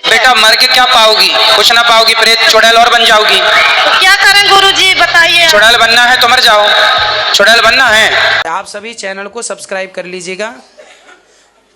बेटा मर के क्या पाओगी? कुछ ना पाओगी, प्रेत चुड़ैल और बन जाओगी। तो क्या करें गुरुजी बताइए। चुड़ैल बनना है तो मर जाओ, चुड़ैल बनना है। आप सभी चैनल को सब्सक्राइब कर लीजिएगा,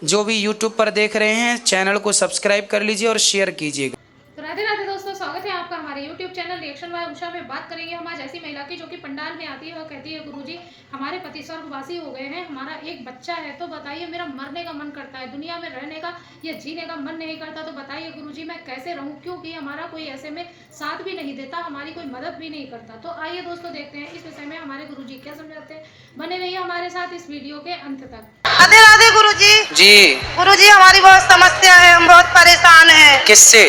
जो भी यूट्यूब पर देख रहे हैं चैनल को सब्सक्राइब कर लीजिए और शेयर कीजिएगा। तो राधे राधे दोस्तों, स्वागत है आपका हमारे YouTube channel reaction by Usha में। बात करेंगे हम आज ऐसी महिला की जो कि पंडाल में आती है और कहती है गुरुजी हमारे पति स्वर्गवासी हो गए हैं, हमारा एक बच्चा है, तो बताइए मेरा मरने का मन करता है, दुनिया में रहने का या जीने का मन नहीं करता, तो बताइए गुरुजी मैं कैसे रहूं, क्योंकि हमारा कोई ऐसे में साथ भी नहीं देता, हमारी कोई मदद भी नहीं करता। तो आइए दोस्तों देखते हैं इस विषय में हमारे गुरुजी क्या समझाते हैं। बने रहिए हमारे साथ इस वीडियो के अंत तक। राधे राधे गुरुजी। जी गुरुजी हमारी बहुत समस्या है, हम बहुत परेशान हैं। किससे?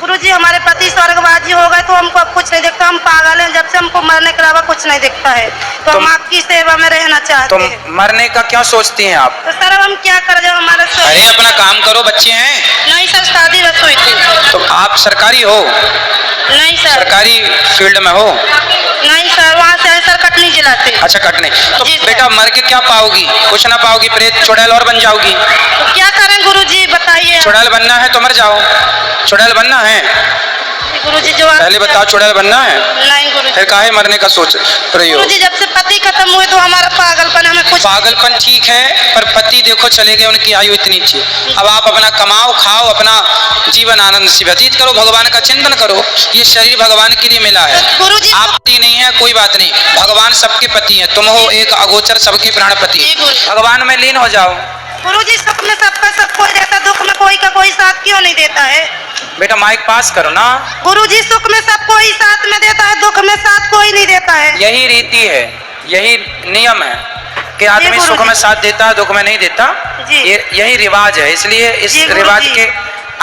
गुरुजी हमारे पति स्वर्गवासी हो गए तो हमको अब कुछ नहीं दिखता, हम पागल हैं, जब से हमको मरने के अलावा कुछ नहीं दिखता है, तो हम आपकी सेवा में रहना चाहते हैं। तुम मरने का क्या सोचती हैं आप? तो सर अब हम क्या कर जब हमारे अरे अपना काम करो, बच्चे हैं। नहीं सर, शादी रस हुई थी। तो आप सरकारी हो? नहीं सर। सरकारी फील्ड में हो? नहीं सर, वहाँ से सर कटनी जिला से। अच्छा कटने। तो जी सर। बेटा मर के क्या पाओगी? कुछ ना पाओगी, प्रेत चुड़ैल और बन जाओगी। तो क्या करें गुरुजी बताइए। चुड़ैल बनना है तो मर जाओ, चुड़ैल बनना है। गुरुजी जो पहले बताओ चुड़ैल बनना है, नहीं गुरुजी। फिर काहे मरने का सोच रही हो? गुरुजी जब से पति खत्म हुए तो हमारा पागलपन, हमें कुछ पागलपन ठीक है, पर पति देखो चले गए, उनकी आयु इतनी थी। अब आप अपना कमाओ, खाओ, अपना जीवन आनंद से व्यतीत करो, भगवान का चिंतन करो। ये शरीर भगवान के लिए मिला है। गुरुजी आप पति नहीं है कोई बात नहीं, भगवान सबके पति है, तुम हो एक अगोचर सबके प्राणपति। भगवान में लीन हो जाओ। गुरुजी सुख में सबका सब कोई देता, दुख में कोई का कोई साथ क्यों नहीं देता है? बेटा माइक पास करो ना। गुरुजी सुख में सब कोई साथ में देता है, दुख में साथ कोई नहीं देता है। यही रीति है, यही नियम है कि आदमी सुख में साथ देता है, दुख में नहीं देता। ये यही रिवाज है, इसलिए इस रिवाज के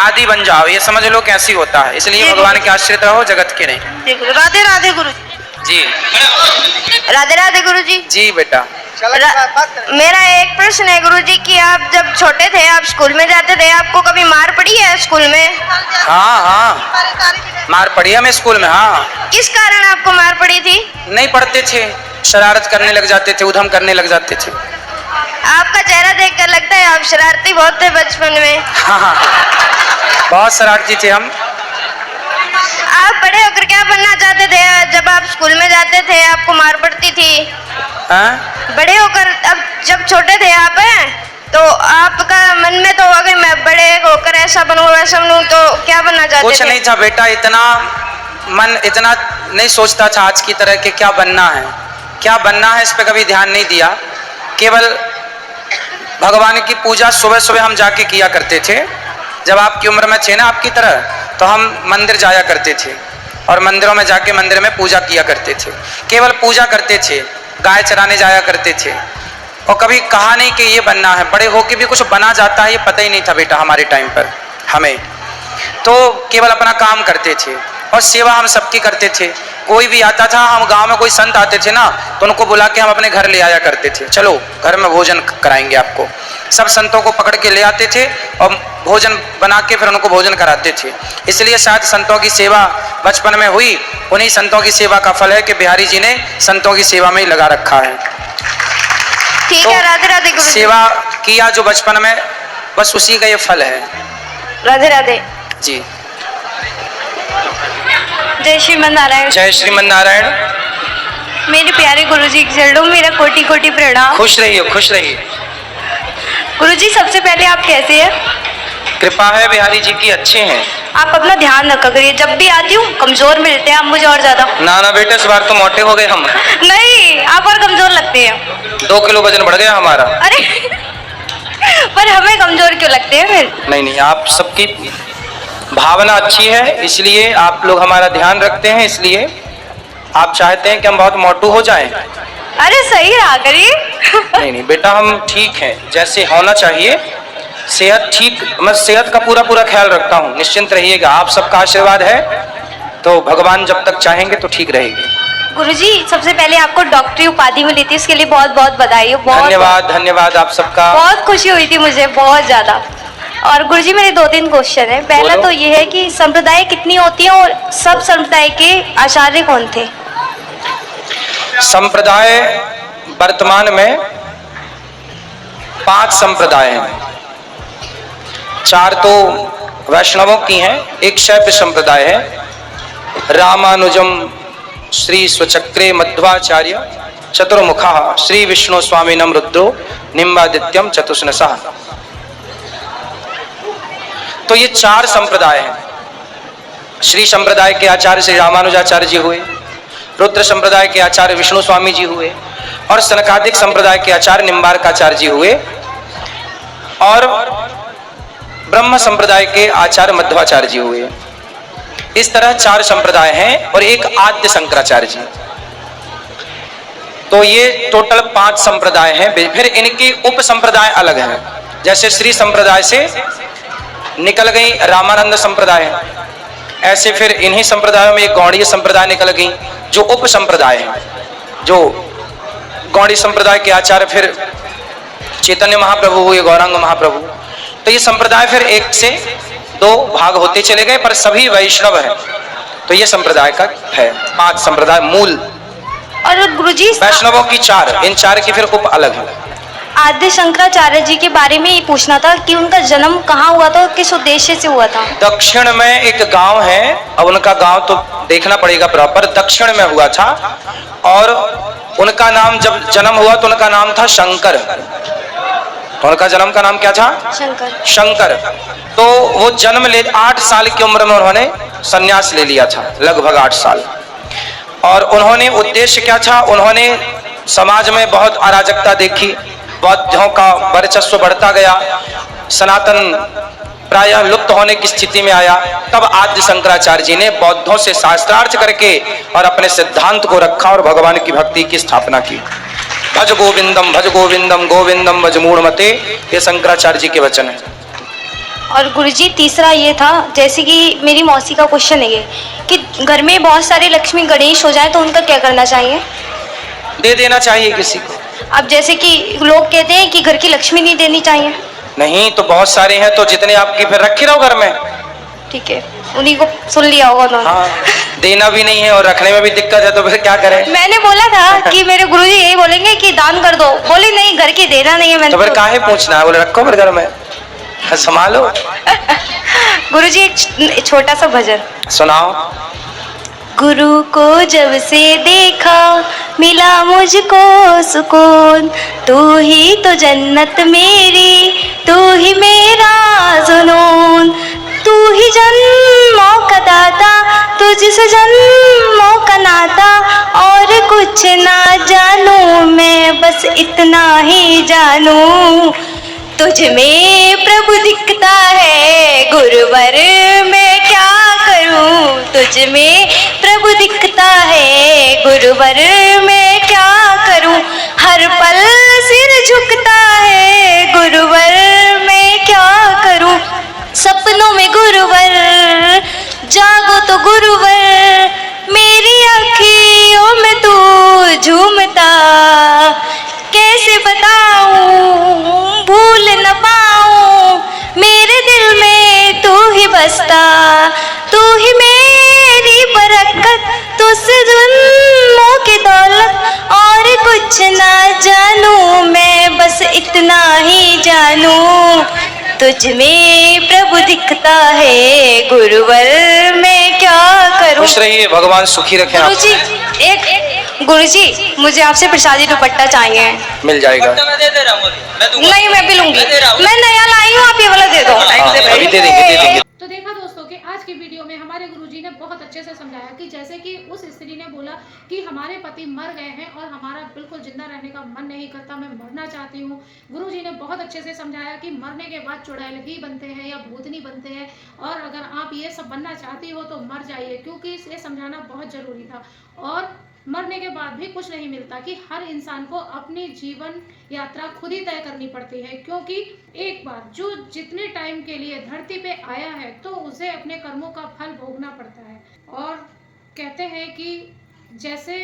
आदि बन जाओ। ये समझ लो कैसी होता है, इसलिए भगवान के आश्रित रहो, जगत के नहीं। राधे राधे गुरुजी। जी राधे राधे गुरुजी। जी बेटा। मेरा एक प्रश्न है गुरुजी कि आप जब छोटे थे, आप स्कूल में जाते थे, आपको कभी मार पड़ी है स्कूल में? हाँ हाँ मार पड़ी है हमें स्कूल में। हाँ। किस कारण आपको मार पड़ी थी? नहीं पढ़ते थे, शरारत करने लग जाते थे, उधम करने लग जाते थे। आपका चेहरा देखकर लगता है आप शरारती बहुत थे बचपन में। हाँ हाँ बहुत शरारती थे हम। आप बड़े होकर क्या बनना चाहते थे? जब आप स्कूल में जाते थे आपको मार पड़ती थी। बड़े होकर, अब जब छोटे थे आप तो आपका मन में तो अगर मैं बड़े होकर ऐसा बनूं वैसा बनूं, तो क्या बनना चाहते थे? कुछ नहीं था बेटा, इतना मन इतना नहीं सोचता था आज की तरह कि क्या बनना है, क्या बनना है, इस पे कभी ध्यान नहीं दिया। केवल भगवान की पूजा सुबह सुबह हम जाके किया करते थे। जब आपकी उम्र में थे ना आपकी तरह, तो हम मंदिर जाया करते थे और मंदिरों में जाके मंदिर में पूजा किया करते थे। केवल पूजा करते थे, गाय चराने जाया करते थे, और कभी कहा नहीं कि ये बनना है। बड़े होके भी कुछ बना जाता है ये पता ही नहीं था बेटा हमारे टाइम पर हमें। तो केवल अपना काम करते थे और सेवा हम सबकी करते थे। कोई भी आता था, हम गांव में कोई संत आते थे ना, तो उनको बुला के हम अपने घर ले आया करते थे। चलो घर में भोजन कराएंगे आपको। सब संतों को पकड़ के ले आते थे और भोजन बना के फिर उनको भोजन कराते थे। इसलिए शायद संतों की सेवा बचपन में हुई। उन्हीं संतों की सेवा का फल है कि बिहारी जी ने संतों की सेवा में ही लगा रखा है। ठीक तो है, राधे राधे गुरुजी। सेवा किया जो बचपन में, बस उसी का ये फल है। राधे राधे जी। जय श्रीमन नारायण। जय श्रीमन नारायण। मेरे प्यारे गुरुजी के चरणों में मेरा कोटि कोटि प्रणाम। खुश रहिए, खुश रहिए। गुरुजी सबसे पहले आप कैसे हैं? कृपा है बिहारी जी की, अच्छे हैं। आप अपना ध्यान रखा करिए, जब भी आती हूँ कमजोर मिलते हैं आप मुझे और ज्यादा। ना ना बेटे, इस बार तो मोटे हो गए हम। नहीं, आप और कमजोर लगते हैं। 2 किलो वजन बढ़ गया हमारा। अरे पर हमें कमजोर क्यों लगते हैं फिर? नहीं नहीं, आप सबकी भावना अच्छी है, इसलिए आप लोग हमारा ध्यान रखते हैं, इसलिए आप चाहते हैं कि हम बहुत मोटू हो जाएं। अरे सही रहा करिए। नहीं नहीं बेटा, हम ठीक हैं जैसे होना चाहिए। सेहत ठीक, मैं सेहत का पूरा पूरा ख्याल रखता हूँ, निश्चिंत रहिएगा। आप सबका आशीर्वाद है तो भगवान जब तक चाहेंगे तो ठीक रहेगी। गुरुजी सबसे पहले आपको डॉक्टरी उपाधि मिली थी, इसके लिए बहुत बहुत बधाई हो। बहुत धन्यवाद धन्यवाद आप सबका। बहुत खुशी हुई थी मुझे, बहुत ज्यादा। और गुरुजी मेरे 2-3 क्वेश्चन है। पहला तो ये है कि संप्रदाय कितनी होती है और सब संप्रदाय के आचार्य कौन थे? संप्रदाय वर्तमान में 5 संप्रदाय हैं। 4 तो वैष्णवों की हैं। एक शैव संप्रदाय है, रामानुजम श्री स्वचक्रे मध्वाचार्य चतुर्मुखा श्री विष्णु स्वामिनम रुद्रो निम्बादित्यम चतुष्नसः। तो ये 4 संप्रदाय हैं। श्री संप्रदाय के आचार्य श्री रामानुजाचार्य जी हुए, रुद्र संप्रदाय के आचार्य विष्णु स्वामी जी हुए, और सनकादिक संप्रदाय के आचार्य निम्बार्काचार्य जी हुए, और ब्रह्म संप्रदाय के आचार्य मध्वाचार्य जी हुए। इस तरह 4 संप्रदाय हैं और एक आद्य शंकराचार्य जी। तो ये टोटल 5 संप्रदाय हैं। फिर इनके उप संप्रदाय अलग हैं। जैसे श्री संप्रदाय से निकल गई रामानंद संप्रदाय, ऐसे फिर इन्हीं संप्रदायों में एक गौड़ीय संप्रदाय निकल गई जो उप संप्रदाय है। जो गौड़ी संप्रदाय के आचार्य फिर चैतन्य महाप्रभु हुए, गौरांग महाप्रभु। तो ये संप्रदाय फिर 1 से 2 भाग होते चले गए, पर सभी वैष्णव हैं। तो ये संप्रदाय का है 5 संप्रदाय मूल। और गुरुजी वैष्णवों की 4, इन 4 की फिर उप अलग है। आद्य शंकराचार्य जी के बारे में ये पूछना था कि उनका जन्म कहाँ हुआ था और किस उद्देश्य से हुआ था। दक्षिण में एक गांव है, अब उनका गांव तो देखना पड़ेगा प्रॉपर, दक्षिण में हुआ था। और उनका नाम, जब जन्म हुआ तो उनका नाम था शंकर। उनका जन्म का नाम क्या था? शंकर। तो वो जन्म ले 8 साल की उम्र में उन्होंने संन्यास ले लिया था, लगभग 8 साल। और उन्होंने उद्देश्य क्या था? उन्होंने समाज में बहुत अराजकता देखी, बौद्धों का वर्चस्व बढ़ता गया, सनातन प्रायः लुप्त होने की स्थिति में आया। तब आद्य शंकराचार्य जी ने बौद्धों से शास्त्रार्थ करके और अपने सिद्धांत को रखा और भगवान की भक्ति की स्थापना की। भज गोविंदम गोविंदम भज मूढ़मते, ये शंकराचार्य जी के वचन है। और गुरुजी तीसरा ये था, जैसे कि मेरी मौसी का क्वेश्चन है ये कि घर में बहुत सारे लक्ष्मी गणेश हो जाए तो उनका क्या करना चाहिए? दे देना चाहिए किसी को। अब जैसे कि लोग कहते हैं कि घर की लक्ष्मी नहीं देनी चाहिए। नहीं तो बहुत सारे हैं, तो जितने आपकी फिर रखे रहो घर में। ठीक है, उन्हीं को सुन लिया होगा उन्होंने। हाँ, देना भी नहीं है और रखने में भी दिक्कत है, तो फिर क्या करें? मैंने बोला था कि मेरे गुरुजी यही बोलेंगे कि दान कर दो, बोली नहीं घर की देना नहीं है। मैंने तो फिर काहे पूछना है? बोले रखो फिर घर में, संभालो। गुरुजी एक छोटा सा भजन सुनाओ। गुरु को जब से देखा मिला मुझको सुकून, तू ही तो जन्नत मेरी, तू ही मेरा जुनून, तू ही जन्मों का दाता, तुझसे जन्मों का नाता, और कुछ ना जानू मैं बस इतना ही जानू, तुझ में प्रभु दिखता है गुरुवर मैं क्या करूं, तुझ में प्रभु दिखता है गुरुवर मैं क्या करूं, हर पल सिर झुकता है गुरुवर मैं क्या करूं, सपनों में गुरुवर जागो तो गुरुवर, मेरी आँखियों में तू झूमता, कैसे बताऊं भूल न पाऊं, मेरे दिल में तू ही बसता, तू ही मेरी बरकत, तुझसे जन्मों की दौलत, और कुछ ना जानू मैं बस इतना ही जानू, तुझ में प्रभु दिखता है गुरुवर मैं क्या करूं। खुश रहिए, भगवान सुखी रखे आप। गुरुजी मुझे आपसे प्रसादी दुपट्टा चाहिए। मिल जाएगा। मैं दे रहा हूँ, नहीं मैं भी लूंगी, मैं नया लाई हूँ, आप ये वाला दे दो। अभी दे देंगे। तो देखा दोस्तों कि आज की वीडियो में हमारे गुरुजी ने बहुत अच्छे से समझाया कि जैसे कि उस स्त्री ने बोला कि हमारे पति मर गए हैं और हमारा बिल्कुल जिंदा रहने का मन नहीं करता, मैं मरना चाहती हूँ। गुरुजी ने बहुत अच्छे से समझाया कि मरने के बाद चुड़ैल ही बनते हैं या भूतनी बनते हैं, और अगर आप ये सब बनना चाहती हो तो मर जाइए, क्योंकि इसे समझाना बहुत जरूरी था। और मरने के बाद भी कुछ नहीं मिलता, कि हर इंसान को अपनी जीवन यात्रा खुद ही तय करनी पड़ती है, क्योंकि एक बार जो जितने टाइम के लिए धरती पे आया है तो उसे अपने कर्मों का फल भोगना पड़ता है। और कहते हैं कि जैसे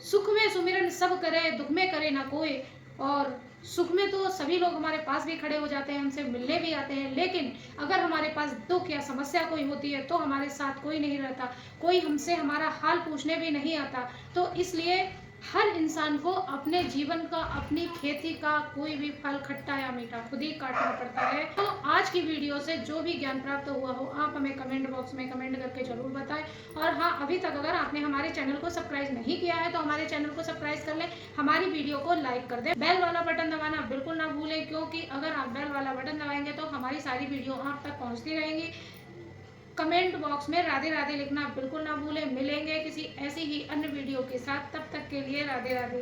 सुख में सुमिरन सब करे, दुख में करे ना कोई, और सुख में तो सभी लोग हमारे पास भी खड़े हो जाते हैं, हमसे मिलने भी आते हैं, लेकिन अगर हमारे पास दुख या समस्या कोई होती है तो हमारे साथ कोई नहीं रहता, कोई हमसे हमारा हाल पूछने भी नहीं आता। तो इसलिए हर इंसान को अपने जीवन का, अपनी खेती का कोई भी फल खट्टा या मीठा खुद ही काटना पड़ता है। तो आज की वीडियो से जो भी ज्ञान प्राप्त हुआ हो आप हमें कमेंट बॉक्स में कमेंट करके जरूर बताएं। और हाँ, अभी तक अगर आपने हमारे चैनल को सब्सक्राइब नहीं किया है तो हमारे चैनल को सब्सक्राइब कर लें, हमारी वीडियो को लाइक कर दें, बेल वाला बटन दबाना बिल्कुल ना भूलें, क्योंकि अगर आप बेल वाला बटन दबाएंगे तो हमारी सारी वीडियो आप तक पहुँचती रहेंगी। कमेंट बॉक्स में राधे राधे लिखना बिल्कुल ना भूलें। मिलेंगे किसी ऐसी ही अन्य वीडियो के साथ, तब तक के लिए राधे राधे।